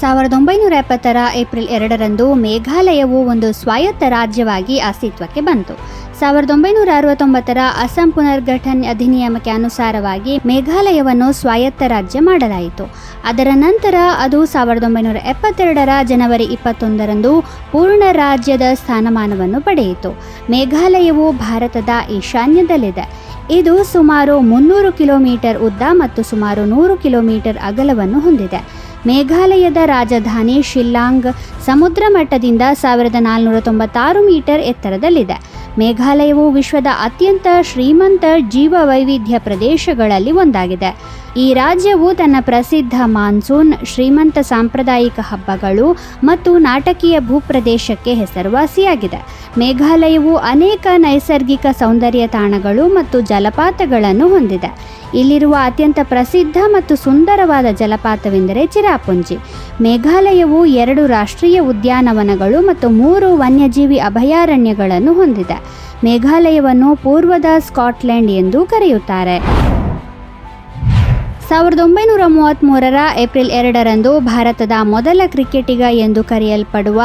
1970ರ April 2ರಂದು ಮೇಘಾಲಯವು ಒಂದು ಸ್ವಾಯತ್ತ ರಾಜ್ಯವಾಗಿ ಅಸ್ತಿತ್ವಕ್ಕೆ ಬಂತು. 1969ರ ಅಸ್ಸಾಂ ಪುನರ್ಗಠನ್ ಅಧಿನಿಯಮಕ್ಕೆ ಅನುಸಾರವಾಗಿ ಮೇಘಾಲಯವನ್ನು ಸ್ವಾಯತ್ತ ರಾಜ್ಯ ಮಾಡಲಾಯಿತು. ಅದರ ನಂತರ ಅದು 1972ರ ಜನವರಿ 21ರಂದು ಪೂರ್ಣ ರಾಜ್ಯದ ಸ್ಥಾನಮಾನವನ್ನು ಪಡೆಯಿತು. ಮೇಘಾಲಯವು ಭಾರತದ ಈಶಾನ್ಯದಲ್ಲಿದೆ. ಇದು ಸುಮಾರು 300 ಕಿಲೋಮೀಟರ್ ಉದ್ದ ಮತ್ತು ಸುಮಾರು 100 ಕಿಲೋಮೀಟರ್ ಅಗಲವನ್ನು ಹೊಂದಿದೆ. ಮೇಘಾಲಯದ ರಾಜಧಾನಿ ಶಿಲ್ಲಾಂಗ್ ಸಮುದ್ರ ಮಟ್ಟದಿಂದ 1496 ಮೀಟರ್ ಎತ್ತರದಲ್ಲಿದೆ. ಮೇಘಾಲಯವು ವಿಶ್ವದ ಅತ್ಯಂತ ಶ್ರೀಮಂತ ಜೀವವೈವಿಧ್ಯ ಪ್ರದೇಶಗಳಲ್ಲಿ ಒಂದಾಗಿದೆ. ಈ ರಾಜ್ಯವು ತನ್ನ ಪ್ರಸಿದ್ಧ ಮಾನ್ಸೂನ್, ಶ್ರೀಮಂತ ಸಾಂಪ್ರದಾಯಿಕ ಹಬ್ಬಗಳು ಮತ್ತು ನಾಟಕೀಯ ಭೂಪ್ರದೇಶಕ್ಕೆ ಹೆಸರುವಾಸಿಯಾಗಿದೆ. ಮೇಘಾಲಯವು ಅನೇಕ ನೈಸರ್ಗಿಕ ಸೌಂದರ್ಯ ತಾಣಗಳು ಮತ್ತು ಜಲಪಾತಗಳನ್ನು ಹೊಂದಿದೆ. ಇಲ್ಲಿರುವ ಅತ್ಯಂತ ಪ್ರಸಿದ್ಧ ಮತ್ತು ಸುಂದರವಾದ ಜಲಪಾತವೆಂದರೆ ಚಿರಾಪುಂಜಿ. ಮೇಘಾಲಯವು 2 ರಾಷ್ಟ್ರೀಯ ಉದ್ಯಾನವನಗಳು ಮತ್ತು 3 ವನ್ಯಜೀವಿ ಅಭಯಾರಣ್ಯಗಳನ್ನು ಹೊಂದಿದೆ. ಮೇಘಾಲಯವನ್ನು ಪೂರ್ವದ ಸ್ಕಾಟ್ಲೆಂಡ್ ಎಂದು ಕರೆಯುತ್ತಾರೆ. 1933ರ ಏಪ್ರಿಲ್ 2ರಂದು ಭಾರತದ ಮೊದಲ ಕ್ರಿಕೆಟಿಗ ಎಂದು ಕರೆಯಲ್ಪಡುವ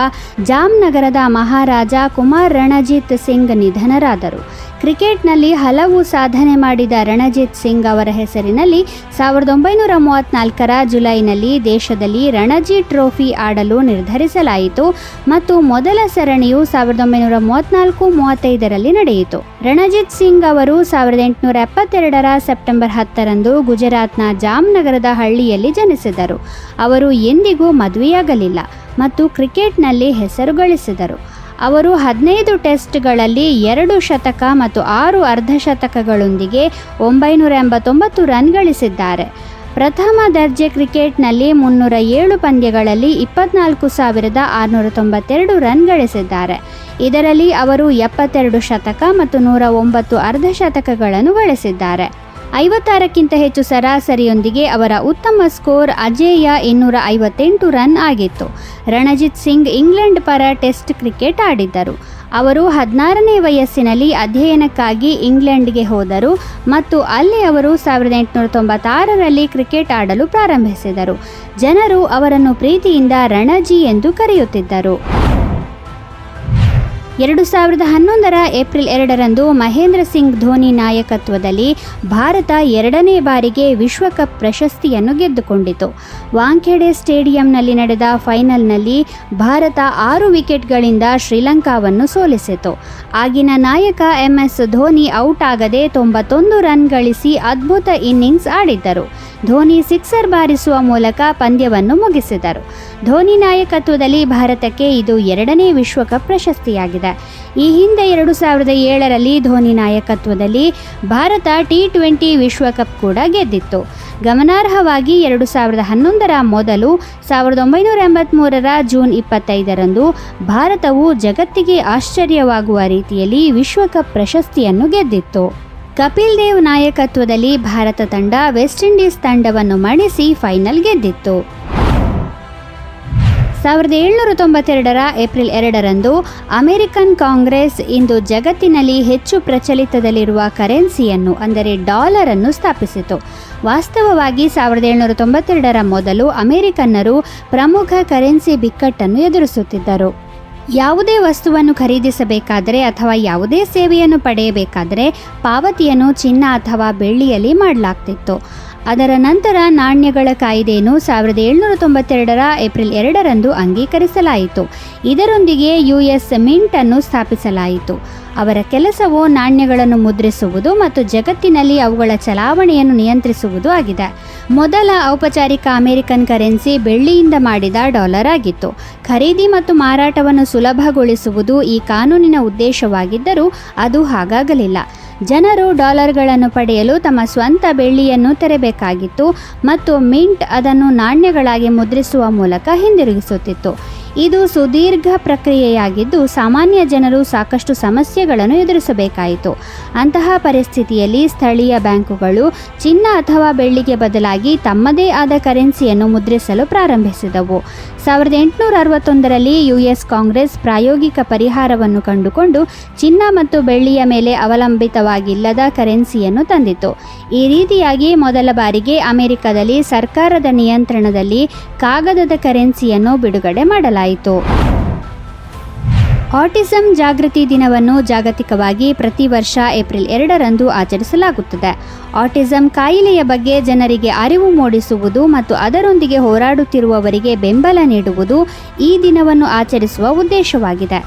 ಜಾಮ್ನಗರದ ಮಹಾರಾಜ ಕುಮಾರ್ ರಣಜಿತ್ ಸಿಂಗ್ ನಿಧನರಾದರು. ಕ್ರಿಕೆಟ್ನಲ್ಲಿ ಹಲವು ಸಾಧನೆ ಮಾಡಿದ ರಣಜಿತ್ ಸಿಂಗ್ ಅವರ ಹೆಸರಿನಲ್ಲಿ 1934ರ ಜುಲೈನಲ್ಲಿ ದೇಶದಲ್ಲಿ ರಣಜಿ ಟ್ರೋಫಿ ಆಡಲು ನಿರ್ಧರಿಸಲಾಯಿತು ಮತ್ತು ಮೊದಲ ಸರಣಿಯು 1934-35ರಲ್ಲಿ ನಡೆಯಿತು. ರಣಜಿತ್ ಸಿಂಗ್ ಅವರು 1872ರ ಸೆಪ್ಟೆಂಬರ್ 10ರಂದು ಗುಜರಾತ್ನ ಜಾಮ್ನಗರದ ಹಳ್ಳಿಯಲ್ಲಿ ಜನಿಸಿದರು. ಅವರು ಎಂದಿಗೂ ಮದುವೆಯಾಗಲಿಲ್ಲ ಮತ್ತು ಕ್ರಿಕೆಟ್ನಲ್ಲಿ ಹೆಸರು ಗಳಿಸಿದರು. ಅವರು 15 ಟೆಸ್ಟ್ಗಳಲ್ಲಿ 2 ಶತಕ ಮತ್ತು 6 ಅರ್ಧಶತಕಗಳೊಂದಿಗೆ 989 ರನ್ ಗಳಿಸಿದ್ದಾರೆ. ಪ್ರಥಮ ದರ್ಜೆ ಕ್ರಿಕೆಟ್ನಲ್ಲಿ 307 ಪಂದ್ಯಗಳಲ್ಲಿ 24,692 ರನ್ ಗಳಿಸಿದ್ದಾರೆ. ಇದರಲ್ಲಿ ಅವರು 72 ಶತಕ ಮತ್ತು 109 ಅರ್ಧಶತಕಗಳನ್ನು ಗಳಿಸಿದ್ದಾರೆ. 56ಕ್ಕಿಂತ ಹೆಚ್ಚು ಸರಾಸರಿಯೊಂದಿಗೆ ಅವರ ಉತ್ತಮ ಸ್ಕೋರ್ ಅಜೇಯ 258 ರನ್ ಆಗಿತ್ತು. ರಣಜಿತ್ ಸಿಂಗ್ ಇಂಗ್ಲೆಂಡ್ ಪರ ಟೆಸ್ಟ್ ಕ್ರಿಕೆಟ್ ಆಡಿದ್ದರು. ಅವರು 16ನೇ ವಯಸ್ಸಿನಲ್ಲಿ ಅಧ್ಯಯನಕ್ಕಾಗಿ ಇಂಗ್ಲೆಂಡ್ಗೆ ಹೋದರು ಮತ್ತು ಅಲ್ಲಿ ಅವರು 1896ರಲ್ಲಿ ಕ್ರಿಕೆಟ್ ಆಡಲು ಪ್ರಾರಂಭಿಸಿದರು. ಜನರು ಅವರನ್ನು ಪ್ರೀತಿಯಿಂದ ರಣಜಿ ಎಂದು ಕರೆಯುತ್ತಿದ್ದರು. 2011ರ ಏಪ್ರಿಲ್ 2ರಂದು ಮಹೇಂದ್ರ ಸಿಂಗ್ ಧೋನಿ ನಾಯಕತ್ವದಲ್ಲಿ ಭಾರತ 2ನೇ ಬಾರಿಗೆ ವಿಶ್ವಕಪ್ ಪ್ರಶಸ್ತಿಯನ್ನು ಗೆದ್ದುಕೊಂಡಿತು. ವಾಂಖೇಡೆ ಸ್ಟೇಡಿಯಂನಲ್ಲಿ ನಡೆದ ಫೈನಲ್ನಲ್ಲಿ ಭಾರತ 6 ವಿಕೆಟ್ಗಳಿಂದ ಶ್ರೀಲಂಕಾವನ್ನು ಸೋಲಿಸಿತು. ಆಗಿನ ನಾಯಕ MS ಧೋನಿ ಔಟ್ ಆಗದೆ 91 ರನ್ ಗಳಿಸಿ ಅದ್ಭುತ ಇನ್ನಿಂಗ್ಸ್ ಆಡಿದ್ದರು. ಧೋನಿ ಸಿಕ್ಸರ್ ಬಾರಿಸುವ ಮೂಲಕ ಪಂದ್ಯವನ್ನು ಮುಗಿಸಿದರು. ಧೋನಿ ನಾಯಕತ್ವದಲ್ಲಿ ಭಾರತಕ್ಕೆ ಇದು 2ನೇ ವಿಶ್ವಕಪ್ ಪ್ರಶಸ್ತಿಯಾಗಿದೆ. ಈ ಹಿಂದೆ 2007ರಲ್ಲಿ ಧೋನಿ ನಾಯಕತ್ವದಲ್ಲಿ ಭಾರತ T20 ವಿಶ್ವಕಪ್ ಕೂಡ ಗೆದ್ದಿತ್ತು. ಗಮನಾರ್ಹವಾಗಿ 2011ರ ಮೊದಲು 1983ರ ಜೂನ್ 25ರಂದು ಭಾರತವು ಜಗತ್ತಿಗೆ ಆಶ್ಚರ್ಯವಾಗುವ ರೀತಿಯಲ್ಲಿ ವಿಶ್ವಕಪ್ ಪ್ರಶಸ್ತಿಯನ್ನು ಗೆದ್ದಿತ್ತು. ಕಪಿಲ್ ದೇವ್ ನಾಯಕತ್ವದಲ್ಲಿ ಭಾರತ ತಂಡ ವೆಸ್ಟ್ ಇಂಡೀಸ್ ತಂಡವನ್ನು ಮಣಿಸಿ ಫೈನಲ್ ಗೆದ್ದಿತ್ತು. 1792ರ ಏಪ್ರಿಲ್ 2ರಂದು ಅಮೆರಿಕನ್ ಕಾಂಗ್ರೆಸ್ ಇಂದು ಜಗತ್ತಿನಲ್ಲಿ ಹೆಚ್ಚು ಪ್ರಚಲಿತದಲ್ಲಿರುವ ಕರೆನ್ಸಿಯನ್ನು ಅಂದರೆ ಡಾಲರ್ ಅನ್ನು ಸ್ಥಾಪಿಸಿತು. ವಾಸ್ತವವಾಗಿ 1792ರ ಮೊದಲು ಅಮೆರಿಕನ್ನರು ಪ್ರಮುಖ ಕರೆನ್ಸಿ ಬಿಕ್ಕಟ್ಟನ್ನು ಎದುರಿಸುತ್ತಿದ್ದರು. ಯಾವುದೇ ವಸ್ತುವನ್ನು ಖರೀದಿಸಬೇಕಾದರೆ ಅಥವಾ ಯಾವುದೇ ಸೇವೆಯನ್ನು ಪಡೆಯಬೇಕಾದರೆ ಪಾವತಿಯನ್ನು ಚಿನ್ನ ಅಥವಾ ಬೆಳ್ಳಿಯಲ್ಲಿ ಮಾಡಲಾಗ್ತಿತ್ತು. ಅದರ ನಂತರ ನಾಣ್ಯಗಳ ಕಾಯ್ದೆಯನ್ನು 1792ರ ಏಪ್ರಿಲ್ 2ರಂದು ಅಂಗೀಕರಿಸಲಾಯಿತು. ಇದರೊಂದಿಗೆ US ಮಿಂಟ್ ಅನ್ನು ಸ್ಥಾಪಿಸಲಾಯಿತು. ಅವರ ಕೆಲಸವು ನಾಣ್ಯಗಳನ್ನು ಮುದ್ರಿಸುವುದು ಮತ್ತು ಜಗತ್ತಿನಲ್ಲಿ ಅವುಗಳ ಚಲಾವಣೆಯನ್ನು ನಿಯಂತ್ರಿಸುವುದು ಆಗಿದೆ. ಮೊದಲ ಔಪಚಾರಿಕ ಅಮೆರಿಕನ್ ಕರೆನ್ಸಿ ಬೆಳ್ಳಿಯಿಂದ ಮಾಡಿದ ಡಾಲರ್ ಆಗಿತ್ತು. ಖರೀದಿ ಮತ್ತು ಮಾರಾಟವನ್ನು ಸುಲಭಗೊಳಿಸುವುದು ಈ ಕಾನೂನಿನ ಉದ್ದೇಶವಾಗಿದ್ದರೂ ಅದು ಹಾಗಾಗಲಿಲ್ಲ. ಜನರು ಡಾಲರ್ಗಳನ್ನು ಪಡೆಯಲು ತಮ್ಮ ಸ್ವಂತ ಬೆಳ್ಳಿಯನ್ನು ತೆರಬೇಕಾಗಿತ್ತು ಮತ್ತು ಮಿಂಟ್ ಅದನ್ನು ನಾಣ್ಯಗಳಾಗಿ ಮುದ್ರಿಸುವ ಮೂಲಕ ಹಿಂದಿರುಗಿಸುತ್ತಿತ್ತು. ಇದು ಸುದೀರ್ಘ ಪ್ರಕ್ರಿಯೆಯಾಗಿದ್ದು ಸಾಮಾನ್ಯ ಜನರು ಸಾಕಷ್ಟು ಸಮಸ್ಯೆಗಳನ್ನು ಎದುರಿಸಬೇಕಾಯಿತು. ಅಂತಹ ಪರಿಸ್ಥಿತಿಯಲ್ಲಿ ಸ್ಥಳೀಯ ಬ್ಯಾಂಕುಗಳು ಚಿನ್ನ ಅಥವಾ ಬೆಳ್ಳಿಗೆ ಬದಲಾಗಿ ತಮ್ಮದೇ ಆದ ಕರೆನ್ಸಿಯನ್ನು ಮುದ್ರಿಸಲು ಪ್ರಾರಂಭಿಸಿದವು. 1861ರಲ್ಲಿ US ಕಾಂಗ್ರೆಸ್ ಪ್ರಾಯೋಗಿಕ ಪರಿಹಾರವನ್ನು ಕಂಡುಕೊಂಡು ಚಿನ್ನ ಮತ್ತು ಬೆಳ್ಳಿಯ ಮೇಲೆ ಅವಲಂಬಿತವಾಗಿಲ್ಲದ ಕರೆನ್ಸಿಯನ್ನು ತಂದಿತು. ಈ ರೀತಿಯಾಗಿ ಮೊದಲ ಬಾರಿಗೆ ಅಮೆರಿಕದಲ್ಲಿ ಸರ್ಕಾರದ ನಿಯಂತ್ರಣದಲ್ಲಿ ಕಾಗದದ ಕರೆನ್ಸಿಯನ್ನು ಬಿಡುಗಡೆ ಮಾಡಲಾಯಿತು. ಆಟಿಸಂ ಜಾಗೃತಿ ದಿನವನ್ನು ಜಾಗತಿಕವಾಗಿ ಪ್ರತಿ ವರ್ಷ ಏಪ್ರಿಲ್ 2ರಂದು ಆಚರಿಸಲಾಗುತ್ತದೆ. ಆಟಿಸಂ ಕಾಯಿಲೆಯ ಬಗ್ಗೆ ಜನರಿಗೆ ಅರಿವು ಮೂಡಿಸುವುದು ಮತ್ತು ಅದರೊಂದಿಗೆ ಹೋರಾಡುತ್ತಿರುವವರಿಗೆ ಬೆಂಬಲ ನೀಡುವುದು ಈ ದಿನವನ್ನು ಆಚರಿಸುವ ಉದ್ದೇಶವಾಗಿದೆ.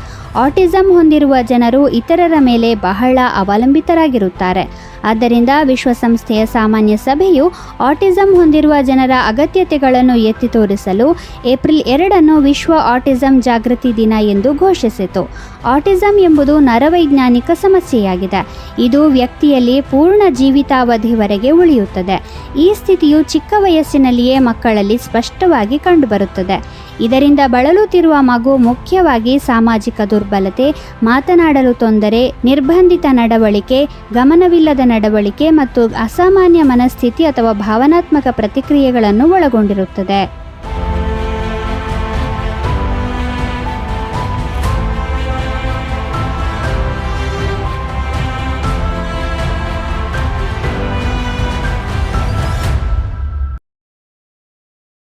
ಆಟಿಸಂ ಹೊಂದಿರುವ ಜನರು ಇತರರ ಮೇಲೆ ಬಹಳ ಅವಲಂಬಿತರಾಗಿರುತ್ತಾರೆ. ಆದ್ದರಿಂದ ವಿಶ್ವಸಂಸ್ಥೆಯ ಸಾಮಾನ್ಯ ಸಭೆಯು ಆಟಿಸಂ ಹೊಂದಿರುವ ಜನರ ಅಗತ್ಯತೆಗಳನ್ನು ಎತ್ತಿ ತೋರಿಸಲು ಏಪ್ರಿಲ್ 2ಅನ್ನು ವಿಶ್ವ ಆಟಿಸಂ ಜಾಗೃತಿ ದಿನ ಎಂದು ಘೋಷಿಸಿತು. ಆಟಿಸಂ ಎಂಬುದು ನರವೈಜ್ಞಾನಿಕ ಸಮಸ್ಯೆಯಾಗಿದೆ. ಇದು ವ್ಯಕ್ತಿಯಲ್ಲಿ ಪೂರ್ಣ ಜೀವಿತಾವಧಿವರೆಗೆ ಉಳಿಯುತ್ತದೆ. ಈ ಸ್ಥಿತಿಯು ಚಿಕ್ಕ ವಯಸ್ಸಿನಲ್ಲಿಯೇ ಮಕ್ಕಳಲ್ಲಿ ಸ್ಪಷ್ಟವಾಗಿ ಕಂಡುಬರುತ್ತದೆ. ಇದರಿಂದ ಬಳಲುತ್ತಿರುವ ಮಗು ಮುಖ್ಯವಾಗಿ ಸಾಮಾಜಿಕ ದುರ್ಬಲತೆ, ಮಾತನಾಡಲು ತೊಂದರೆ, ನಿರ್ಬಂಧಿತ ನಡವಳಿಕೆ, ಗಮನವಿಲ್ಲದ ನಡವಳಿಕೆ ಮತ್ತು ಅಸಾಮಾನ್ಯ ಮನಸ್ಥಿತಿ ಅಥವಾ ಭಾವನಾತ್ಮಕ ಪ್ರತಿಕ್ರಿಯೆಗಳನ್ನು ಒಳಗೊಂಡಿರುತ್ತದೆ.